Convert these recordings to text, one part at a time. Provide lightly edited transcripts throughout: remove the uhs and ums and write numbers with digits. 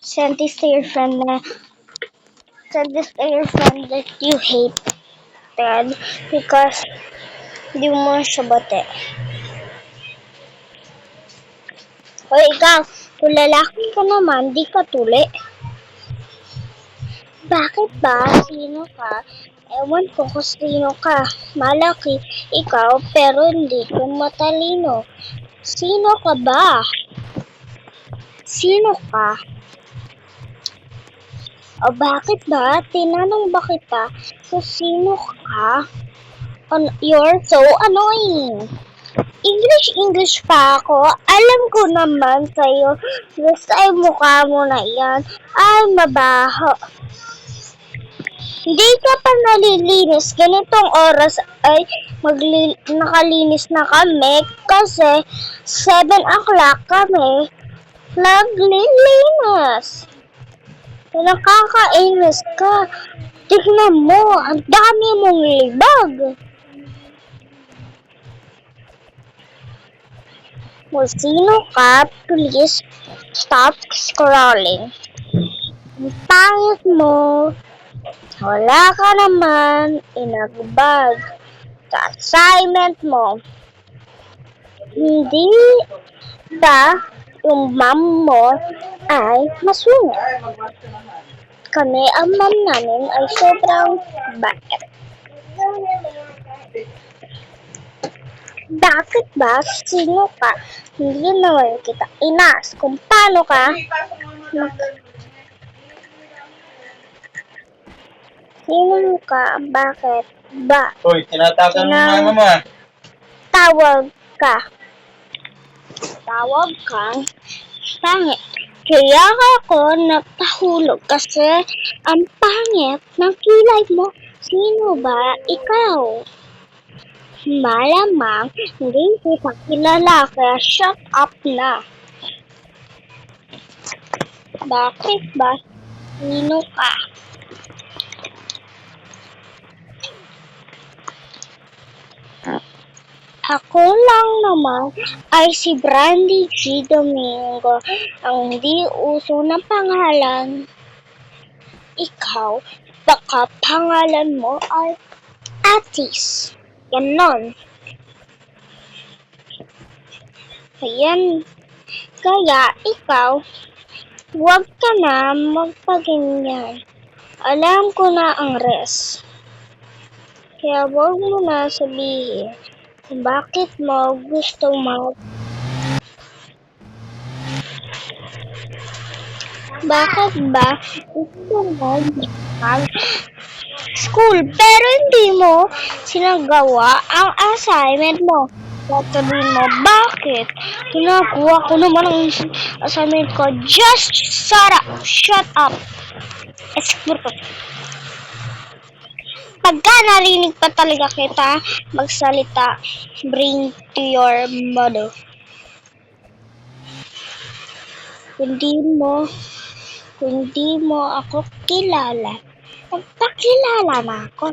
Send this to your friend na send this to your friend that you hate Ted because di mo siya bate. O ikaw, kung lalaki ka naman, di ka tuli. Bakit ba? Sino ka? Ewan ko kung sino ka. Malaki ikaw pero hindi ka matalino. Sino ka ba? Sino ka? O bakit ba? Tinanong ba kita kung sino ka? You're so annoying. English pa ako. Alam ko naman sa'yo. Basta ay mukha mo na yan. Ay, mabaho. Hindi ka pa nalilinis. Ganitong oras ay nakalinis na kami kasi 7 o'clock kami naglilinis. Nakakainis ka. Tignan mo, ang dami mong libag. Kung sino ka, please stop scrolling. Ang pangit mo. Wala ka naman inagbag sa assignment mo. Hindi ba yung mom mo ay masungit? Kami, ang mom namin ay sobrang bait. Bakit ba? Sino ka? Hindi naman kita inas kung paano ka Sino ka? Bakit ba? Hoy, tinatagan mo mama mo. Tawag kang pangit. Kaya ako napahulog kasi ang pangit ng kilay mo. Sino ba? Ikaw. Malamang hindi kita kilala kaya shut up na. Bakit ba? Sino ka? Ako lang naman ay si Brandy G. Domingo, ang hindi uso na pangalan. Ikaw, baka pangalan mo ay Atis. Ganon. Ayan. Kaya ikaw, huwag ka na magpaganyan. Alam ko na ang rest. Kaya huwag mo na sabihin kung bakit mo gusto Bakit ba gusto mo mag-school pero hindi mo sinagawa ang assignment mo? Sasabihin mo, bakit? Ginagawa ko naman ang assignment ko. Just shut up. Pagka narinig pa talaga kita magsalita, bring to your mother. Hindi mo ako kilala. Magpakilala na ako.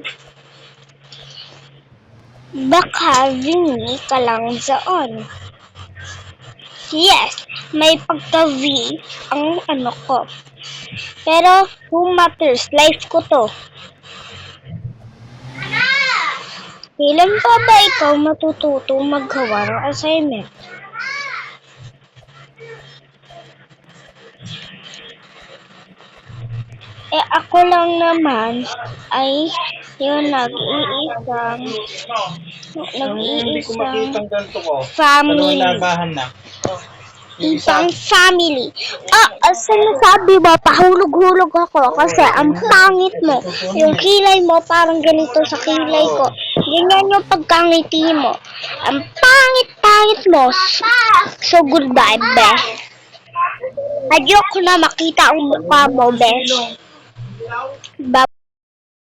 Baka Vinny ka lang doon. Yes, may pagka-V ang ano ko. Pero who matters? Life ko to. Kailan pa ba ikaw matututong maggawa ng assignment? Ako lang naman ay yung nag-iisang family. Isang family. Sinasabi mo, pahulog-hulog ako kasi ang pangit mo. Yung kilay mo parang ganito sa kilay ko. Ganyan yung pagkangiti mo. Ang pangit-pangit mo. So goodbye, be. Ayoko na makita ang mukha mo, besh. Bye.